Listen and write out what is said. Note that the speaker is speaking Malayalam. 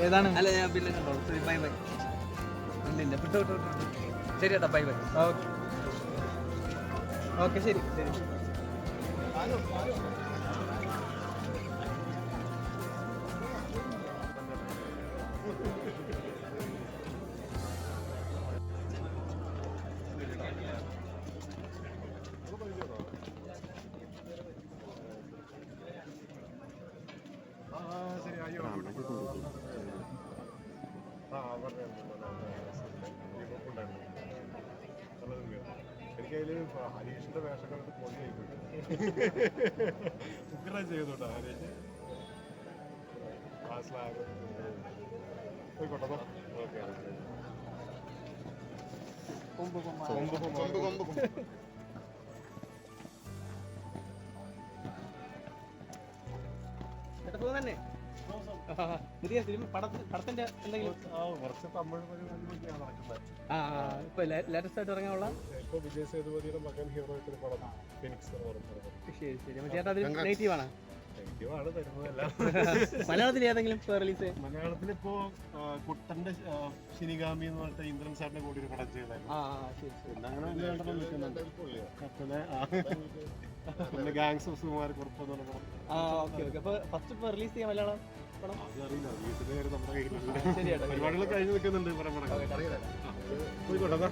ഏതാണ്? അല്ല ഞാൻ പിന്നെ കണ്ടോളൂ. Bye bye. ഇല്ല വിട്ടോ വിട്ടോ. ശരി ചേട്ടാ, ബൈ ബൈ. ഓക്കെ ഓക്കെ, ശരി ശരി. എനിക്കതില് ഹരീഷിന്റെ വേഷം കണ്ടിട്ട് പൊളിയായി ഉഗ്ര ചെയ്യുന്നുണ്ടോ ഹരീഷ്? പോയിക്കോട്ടെ. തന്നെ പുതിയ സിനിമ പടത്തിന്റെ എന്തെങ്കിലും കുറച്ച് തമിഴ് പരിപാടിയൊക്കെയാണ് നടക്കുന്നത്. ഇപ്പൊ ലേറ്റസ്റ്റ് ആയിട്ട് ഇറങ്ങാനുള്ള ഇപ്പൊ വിജയ് സേതുപതിയുടെ മകൻ ഹീറോ ആയിട്ടൊരു പടം ഫിനിക്സ് എന്ന് പറയുന്നത്. ശരി ശരി. ചേട്ടാ അതിൽ നെഗറ്റീവ് ആണ് തരുന്നതല്ല. മലയാളത്തിൽ ഏതെങ്കിലും റിലീസ്? മലയാളത്തിൽ ഇപ്പോ കുട്ടന്റെ ശിനിഗാമി എന്ന് പറഞ്ഞിട്ട് ഇന്ദ്രൻ സാറിന്റെ കൂടി ഒരു പടം ചെയ്തായിരുന്നു. പിന്നെ ഗാങ്സ് ഓഫ് സുകുമാർ കുറുപ്പ് എന്ന് പറഞ്ഞ പടം. ഫസ്റ്റ് റിലീസ് ചെയ്യാൻ മലയാളം പടം അതറിയില്ല, വീട്ടിലെ കാര്യം നമ്മുടെ കയ്യിലുണ്ട്. പരിപാടികൾ കഴിഞ്ഞ് നിൽക്കുന്നുണ്ട്. പോയിക്കോട്ടെ.